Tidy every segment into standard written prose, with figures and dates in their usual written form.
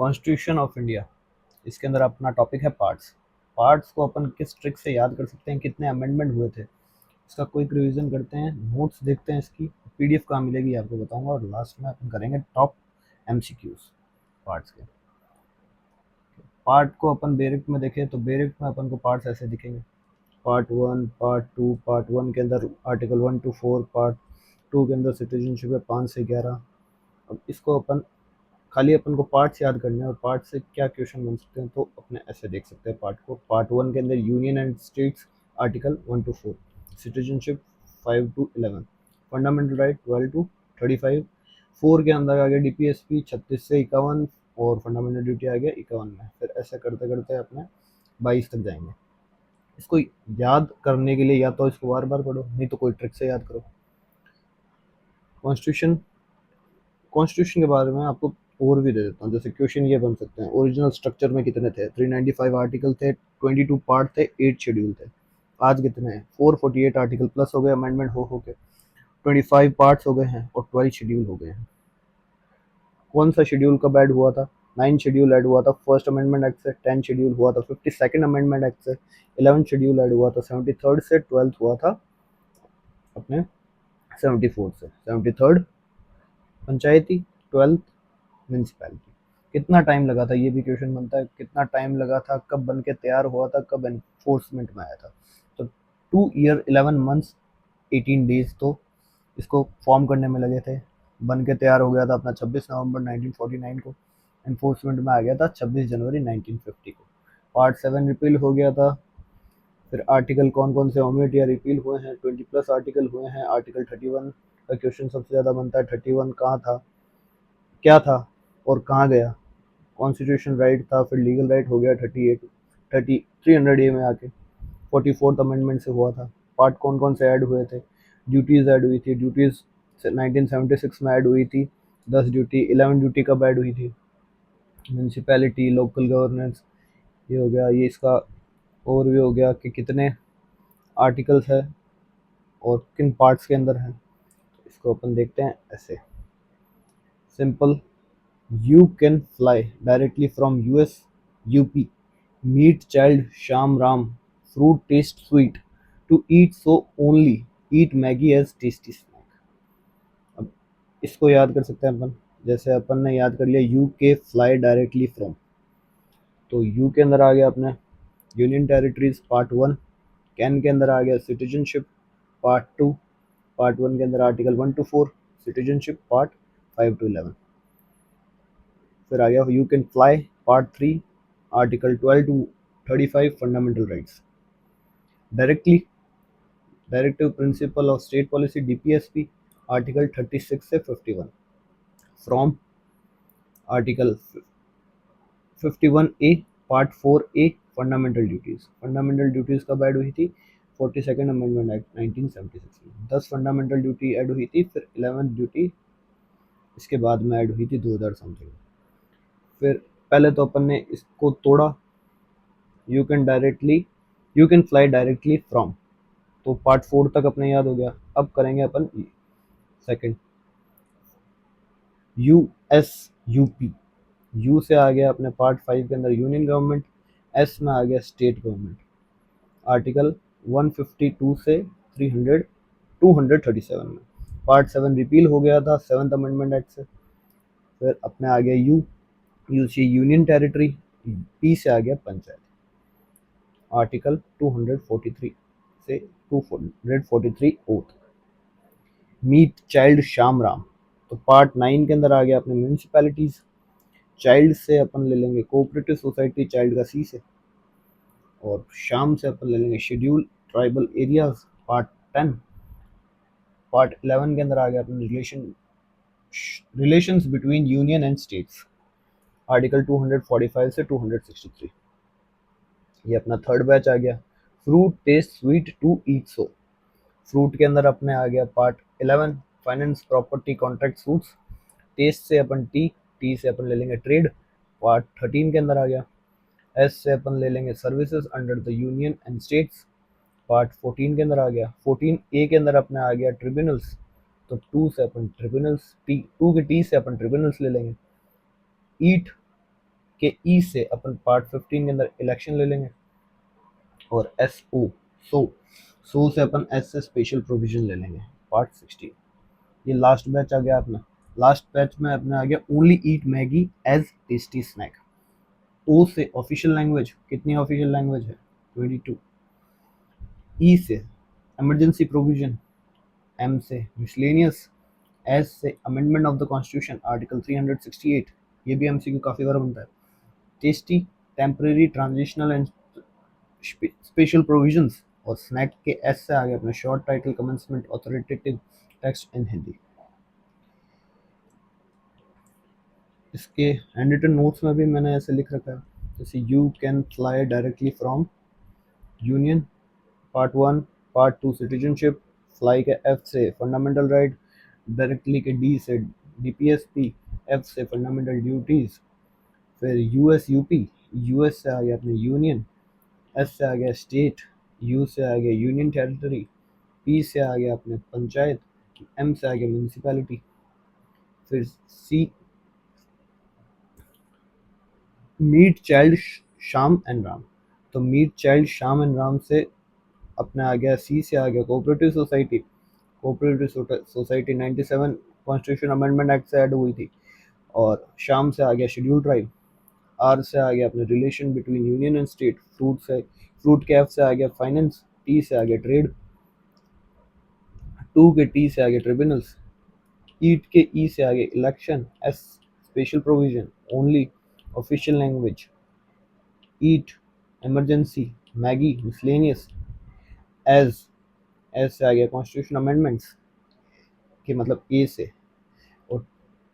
Constitution of India, इसके अंदर अपना टॉपिक है पार्ट्स। पार्ट्स को अपन किस ट्रिक से याद कर सकते हैं, कितने अमेंडमेंट हुए थे, इसका क्विक रिवीजन करते हैं, नोट्स देखते हैं, इसकी पीडीएफ कहाँ मिलेगी आपको बताऊंगा, और लास्ट में अपन करेंगे टॉप एमसीक्यूज पार्ट्स के। पार्ट को अपन बेरिक में देखें तो बेरिक में अपन को पार्ट्स ऐसे दिखेंगे, पार्ट 1, पार्ट 2। पार्ट 1 के अंदर आर्टिकल 1 to 4, पार्ट 2 के अंदर सिटीजनशिप है 5 से 11। अब इसको अपन खाली अपन को पार्ट्स याद करने हैं और पार्ट से क्या क्वेश्चन बन सकते हैं, तो अपने ऐसे देख सकते हैं पार्ट को। पार्ट 1 के अंदर union and states article 1 to 4, citizenship 5 to 11, fundamental right 12 to 35। 4 के अंदर आ गया डीपीएसपी 36 से 51 और फंडामेंटल ड्यूटी आ गया 51 में। फिर ऐसे करते करते अपने 22 तक जाएंगे। इसको याद करने के लिए या तो इसको बार बार पढ़ो, नहीं तो कोई ट्रिक से याद करो। कॉन्स्टिट्यूशन कॉन्स्टिट्यूशन के बारे में आपको और भी दे देता हूँ। जैसे क्वेश्चन ये बन सकते हैं, ओरिजिनल स्ट्रक्चर में कितने थे, 395 आर्टिकल थे, 22 पार्ट थे, 8 शेड्यूल थे। आज कितने हैं, 448 आर्टिकल प्लस हो गए अमेंडमेंट हो के, 25 पार्ट्स हो गए हैं और 12 शेड्यूल हो गए हैं। कौन सा शेड्यूल कब ऐड हुआ था, 9 शेड्यूल ऐड हुआ था फर्स्ट अमेंडमेंट एक्ट से, 10 शेड्यूल हुआ था 52nd अमेंडमेंट एक्ट से, 11 शेड्यूल ऐड हुआ था 73rd से, 12th हुआ था अपने 74 से। 73rd पंचायती, 12th म्यूनसिपैलिटी। कितना टाइम लगा था, ये भी क्वेश्चन बनता है, कितना टाइम लगा था, कब बन के तैयार हुआ था, कब एनफोर्समेंट में आया था। तो 2 ईयर 11 मंथ्स 18 डेज तो इसको फॉर्म करने में लगे थे। बन के तैयार हो गया था अपना 26 नवंबर 1949 को, एनफोर्समेंट में आ गया था 26 जनवरी 1950 को। पार्ट 7 रिपील हो गया था। फिर आर्टिकल कौन कौन से ओमिट या रिपील हुए हैं, 20 प्लस आर्टिकल हुए हैं। आर्टिकल 31 का क्वेश्चन सबसे ज़्यादा बनता है, 31 कहाँ था, क्या था और कहाँ गया। कॉन्स्टिट्यूशन राइट था, फिर लीगल राइट हो गया 38 300 ए में आके, 44th अमेंडमेंट से हुआ था। पार्ट कौन कौन से ऐड हुए थे, ड्यूटीज़ ऐड हुई थी, ड्यूटीज़ 1976 में ऐड हुई थी 10 ड्यूटी। 11 ड्यूटी कब ऐड हुई थी, म्यूनसिपैलिटी लोकल गवर्नेंस, ये हो गया। ये इसका और भी हो गया कि कितने आर्टिकल्स है और किन पार्ट्स के अंदर है। इसको अपन देखते हैं ऐसे, simple. You can fly directly from US UP, meet child Shyam Ram, fruit test sweet, to eat so only, eat Maggi as tasty snack. अब इसको याद कर सकते हैं अपन, जैसे अपन ने याद कर लिया यू के फ्लाई डायरेक्टली फ्रॉम, तो यू के अंदर आ गया अपने यूनियन टेरिटरीज पार्ट 1, कैन के अंदर आ गया सिटीजनशिप पार्ट 2, पार्ट 1 के अंदर article 1 to 4, citizenship part 5 to 11। फिर आ गया you can fly part 3, article 12 to 35 fundamental rights. Directly directive principle of state policy DPSP, article 36 से 51। From article 51A part 4A fundamental duties. Fundamental duties कब add हुई थी, 42nd amendment act 1976 में 10 fundamental duty add हुई थी। फिर 11th duty इसके बाद में ऐड हुई थी 2000 समथिंग। फिर पहले तो अपन ने इसको तोड़ा, you can fly directly from, तो पार्ट 4 तक अपने याद हो गया। अब करेंगे अपन सेकंड, यूएसयूपी। यू से आ गया अपने पार्ट 5 के अंदर यूनियन गवर्नमेंट, एस में आ गया स्टेट गवर्नमेंट, आर्टिकल 152 से 237 में। पार्ट 7 रिपील हो गया था 7th अमेंडमेंट एक्ट से। फिर अपने आ गया यू से यूनियन टेरिटरी, पी से आ गया पंचायत, आर्टिकल 243 से 243 oath. Meet child Shyam Ram, तो पार्ट 9 के अंदर आ गया अपने म्यूनसिपैलिटीज। चाइल्ड से अपन ले लेंगे कोऑपरेटिव सोसाइटी, चाइल्ड का सी से, और शाम से अपन ले लेंगे schedule tribal areas part 10। Part 11 के अंदर आ गया अपने relations between union and states, article 245 से 263। ये अपना थर्ड बैच आ गया। Fruit test sweet to eat so, fruit के अंदर अपने आ गया part 11 finance property contract suits. Test से अपन टी से अपन ले लेंगे ट्रेड, पार्ट 13 के अंदर आ गया। एस से अपन ले लेंगे services under the union and states, part 14 के अंदर आ गया। 14A के अंदर अपने आ गया ट्रिब्यूनल्स, तो 2 से अपन ट्रिब्यूनल्स, टी 2 के टी से अपन ट्रिब्यूनल्स ले लेंगे। ईट के ई से अपन पार्ट 15 के अंदर इलेक्शन ले लेंगे, और एस ओ सो सो से अपन एस से स्पेशल प्रोविजन ले लेंगे पार्ट 16। ये लास्ट बैच आ गया अपना। लास्ट बैच में अपना आ गया only eat Maggi as tasty snack. O से ऑफिशियल लैंग्वेज, कितनी ऑफिशियल लैंग्वेज है 22। ई से इमरजेंसी प्रोविजन, एम से मिसलेनियस, एस से amendment of the constitution article 368, ये भी एमसीक्यू काफी बार बनता है। Tasty, temporary, transitional and special provisions, और स्नैक के एस से आगे अपना short title commencement authoritative text in Hindi. इसके हैंड रिटन नोट्स में भी मैंने ऐसे लिख रखा है, जैसे you can fly directly from union, part 1। Part 2 citizenship, fly के एफ से फंडामेंटल राइट, डायरेक्टली के डी से डीपीएसपी, एफ से फंडामेंटल ड्यूटीज, फिर यूएस यूपी, यूएस से आ गया अपने यूनियन, एस से आ गया स्टेट, यू से आ गया यूनियन टेरिटरी, पी से आ गया अपने पंचायत, एम से आ गया म्यूनसिपैलिटी, फिर सी मीट चाइल्ड शाम एंड राम। तो मीट चाइल्ड शाम एंड राम से अपने आ गया, सी से आ गया cooperative society. Cooperative society 97 constitution amendment act से ऐड हुई थी। और शाम से आ गया शेड्यूल ट्राइब। आर से आ गया अपने relation between union and state. Fruit के एफ से आ गया फाइनेंस, टी से आ गया ट्रेड, टू के टी से आ गया ट्रिब्यूनल्स, ईट के ई से आ गया election, S special provision, only official language, eat emergency, Maggi miscellaneous, as S से आ गया कॉन्स्टिट्यूशन अमेंडमेंट्स के मतलब ए से, और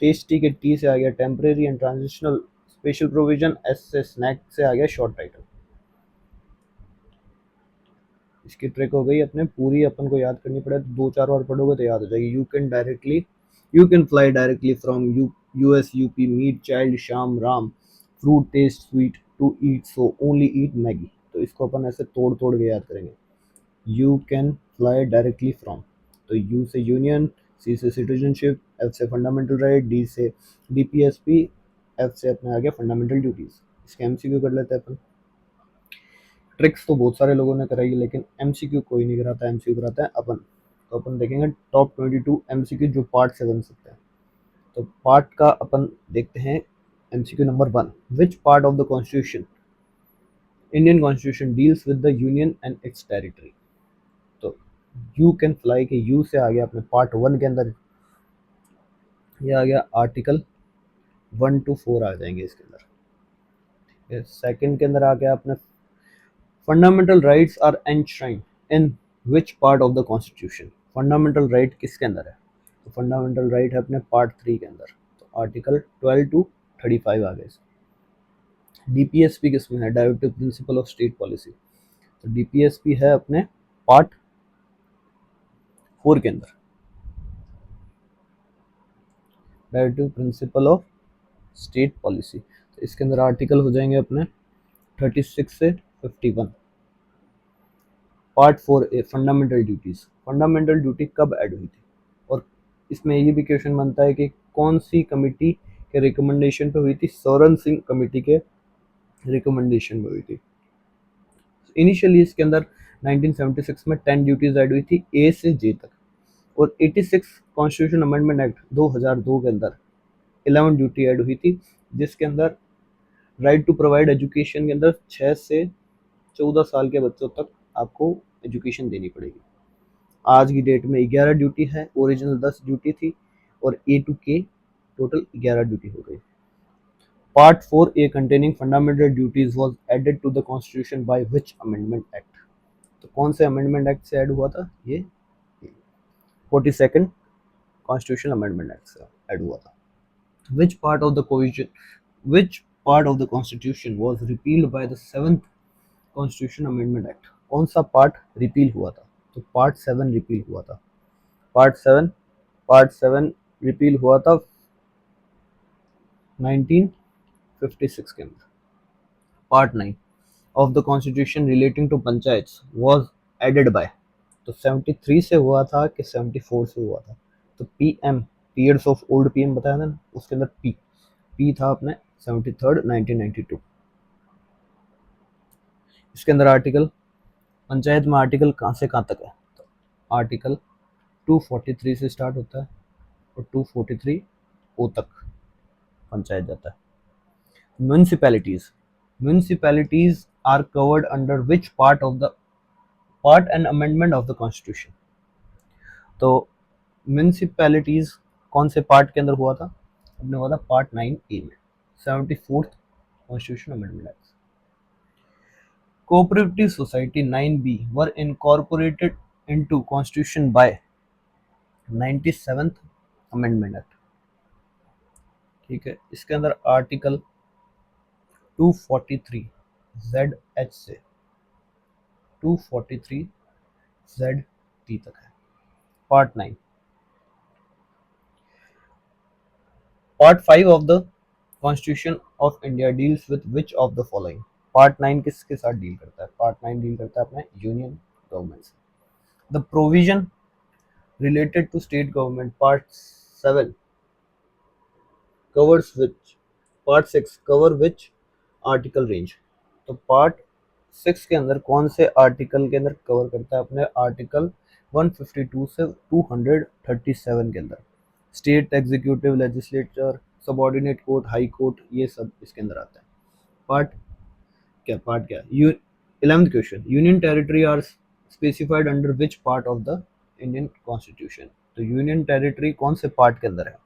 टेस्टी के टी से आ गया temporary and transitional special provision, S से स्नैक से आ गया शॉर्ट टाइटल। इसकी ट्रिक हो गई अपने पूरी, अपन को याद करनी पड़े तो 2-4 बार पढ़ोगे तो याद हो जाएगी। You can fly directly from US UP, meet child Sham Ram, fruit test sweet, to eat so only eat Maggi. तो इसको अपन ऐसे तोड़ तोड़ के याद करेंगे। You can fly directly from, तो यू से यूनियन, सी से सिटीजनशिप, एफ से फंडामेंटल राइट, डी से डीपीएसपी, एफ से अपने आ गया फंडामेंटल ड्यूटीज। इसके एमसीक्यू कर लेते हैं अपन। ट्रिक्स तो बहुत सारे लोगों ने कराई, लेकिन एमसीक्यू कोई नहीं कराता, एमसीक्यू कराता है अपन। तो अपन देखेंगे टॉप 22 एमसीक्यू जो पार्ट से बन सकते हैं। तो पार्ट का अपन देखते हैं। MCQ number 1, which part of the constitution, Indian constitution deals with the union and it's territory. तो यू कैन फ्लाई के यू से आ गया अपने पार्ट 1 के अंदर, ये आ गया आर्टिकल 1 to 4 आ जाएंगे इसके अंदर। सेकंड के अंदर आ गया अपने fundamental rights are enshrined in which part of the constitution. Fundamental right किसके अंदर है, तो फंडामेंटल राइट है अपने पार्ट 3 के अंदर, तो आर्टिकल 12 to 35 आ गए। डीपीएसपी किसमें है, directive principle of state policy, तो डीपीएसपी है अपने पार्ट 4 के अंदर, directive principle of state policy. तो इसके अंदर आर्टिकल हो जाएंगे अपने 36 से 51। Part 4 a fundamental duties. Fundamental duty कब ऐड हुई थी, और इसमें ये भी क्वेश्चन बनता है कि कौन सी कमिटी के रिकमेंडेशन पे हुई थी, सोरेन सिंह कमेटी के रिकमेंडेशन पे हुई थी। इनिशियली इसके अंदर 1976 में 10 ड्यूटीज ऐड हुई थी ए से जे तक, और 86 कॉन्स्टिट्यूशन अमेंडमेंट एक्ट 2002 के अंदर 11 ड्यूटी ऐड हुई थी, जिसके अंदर राइट टू प्रोवाइड एजुकेशन के अंदर 6 से 14 साल के बच्चों तक आपको एजुकेशन देनी पड़ेगी। आज की डेट में 11 ड्यूटी है, ओरिजिनल 10 ड्यूटी थी, और ए टू के टोटल 11 ड्यूटी हो गई। Part 4A containing fundamental duties was added to the constitution by which amendment act? तो कौन से अमेंडमेंट एक्ट से ऐड हुआ था, ये 42nd कॉन्स्टिट्यूशन अमेंडमेंट एक्ट से ऐड हुआ था। which part of the cohesion which part of the constitution was repealed by the 7th constitution amendment act? कौन सा पार्ट रिपील हुआ था, तो पार्ट 7 रिपील हुआ था। पार्ट 7 रिपील हुआ था 1956 के अंदर। Part 9 of the constitution relating to panchayat was added by, तो 73 से हुआ था कि 74 से हुआ था, तो PM periods of old PM बताया था ना, उसके अंदर पी था अपने 73rd 1992। इसके अंदर आर्टिकल, पंचायत में आर्टिकल कहाँ से कहाँ तक है, तो आर्टिकल 243 से स्टार्ट होता है और 243 ओ तक पंचायत जाता है। Municipalities, municipalities are covered under which part of the part and amendment of the constitution. तो म्यूनिसिपैलिटीज कौन से पार्ट के अंदर हुआ था, अपने हुआ था पार्ट 9A में, 74th constitution amendment act. Cooperative society 9B वर incorporated into constitution bye 97th amendment act. ठीक है, इसके अंदर आर्टिकल 243 ZH से 243 ZT तक है। Part 9, part 5 of the constitution of India deals with which of the following. Part 9 किसके साथ deal करता है, पार्ट 9 डील करता है अपने यूनियन गवर्नमेंट से। The provision related to state government, part 7 covers which, part 6 cover which article range। तो part 6 के अंदर कौन से आर्टिकल के अंदर कवर करता है, अपने आर्टिकल 152 से 237 के अंदर। State executive, legislature, subordinate court, high court, ये सब इसके अंदर आता है। पार्ट क्या 11th question, union territory are specified under which part of the Indian constitution. तो यूनियन टेरिटरी कौन से पार्ट के अंदर है,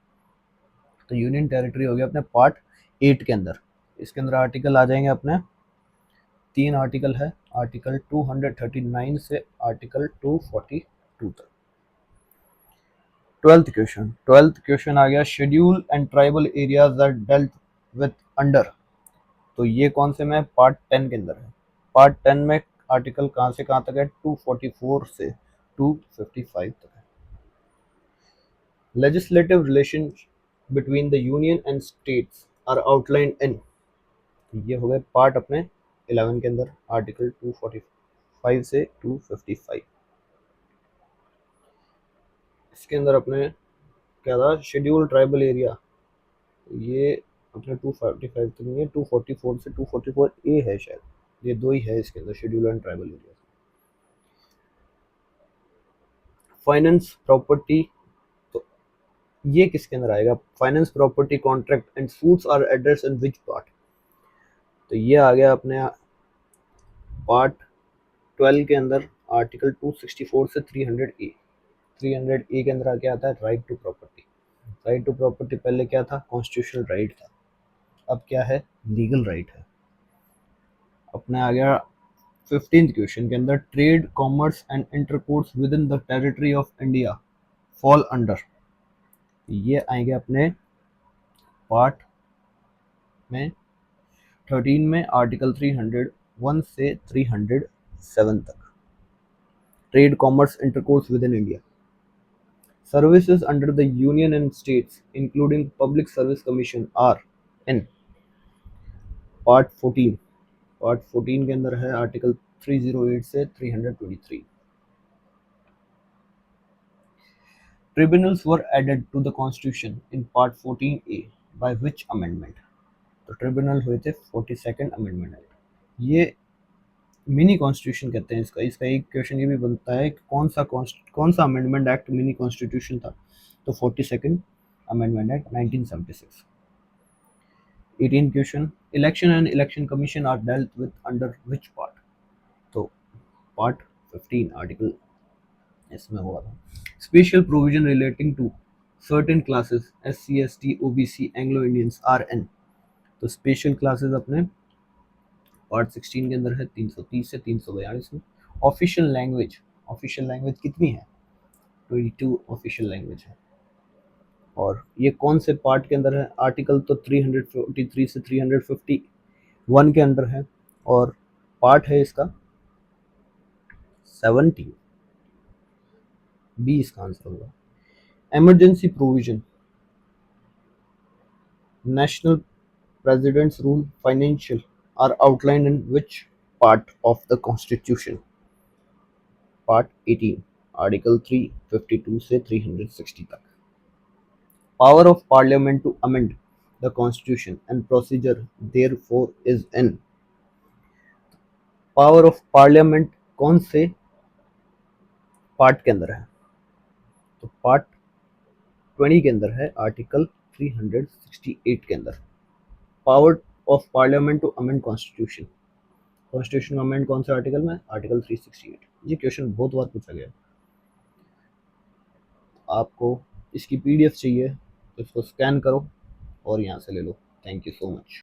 तो यूनियन टेरिटरी हो गया अपने पार्ट 8 के अंदर। इसके अंदर आर्टिकल आ जाएंगे अपने, 3 आर्टिकल है, आर्टिकल 239 से आर्टिकल 242 तक। 12th क्वेश्चन आ गया, schedule and tribal areas are dealt with under. तो ये कौन से में, पार्ट 10 के अंदर है। पार्ट 10 में आर्टिकल कहाँ से कहाँ तक है, 244 से 255 तक है। Legislative relation between the union and states are outlined in, ये हो गए पार्ट अपने 11 के अंदर, आर्टिकल 245 से 255। इसके अंदर अपने क्या था, शेड्यूल ट्राइबल एरिया, ये अपने 245 तक नहीं है, 244 से 244A है शायद, ये दो ही है इसके अंदर, schedule and tribal area. Finance property, तो ये किसके अंदर आएगा, finance property contract and suits are address in which part. तो ये आ गया अपने पार्ट 12 के अंदर, आर्टिकल 264 से 300A। 300A के अंदर क्या आता है, right to property. Right to property पहले क्या था, कॉन्स्टिट्यूशनल राइट था, अब क्या है, लीगल राइट है। अपने आ गया 15th क्वेश्चन के अंदर, trade, commerce and intercourse with in the territory of India fall under. ये आएंगे अपने पार्ट में 13 में, आर्टिकल 301 से 307 तक। Trade, commerce, intercourse within India. Services under the union and states including public service commission are in part 14। Part 14 के अंदर है आर्टिकल 308 से 323। Tribunals were added to the constitution in part 14A by which amendment. तो tribunal हुए थे 42nd amendment act. ये mini constitution कहते हैं इसका। इसका एक क्वेश्चन ये भी बनता है कि कौन सा अमेंडमेंट एक्ट मिनी कॉन्स्टिट्यूशन था, तो 42nd amendment act 1976। 18 question, election and election commission are dealt with under which part. तो पार्ट 15 आर्टिकल इसमें हुआ था। Special provision relating to certain classes SC ST OBC Anglo Indians are in. तो special classes अपने part 16 के अंदर है, 330 से 342 में। ऑफिशियल लैंग्वेज, ऑफिशियल लैंग्वेज कितनी है, 22 ऑफिशियल लैंग्वेज है। और ये कौन से पार्ट के अंदर है, आर्टिकल तो 343 से 351 के अंदर है, और पार्ट है इसका 17, बी इसका आंसर होगा। Emergency provision, national president's rule, financial are outlined in which part of the constitution. Part 18 article 352 से 360 तक। Power of parliament to amend the constitution and procedure therefor is in. Power of parliament कौन से part के अंदर है? तो part 20 के अंदर है, आर्टिकल 368 के अंदर। Power of parliament to amend constitution, constitution amend कौन से आर्टिकल में? आर्टिकल 368। ये क्वेश्चन बहुत बार पूछा गया। आपको इसकी पीडीएफ चाहिए तो इसको स्कैन करो और यहाँ से ले लो। Thank you so much.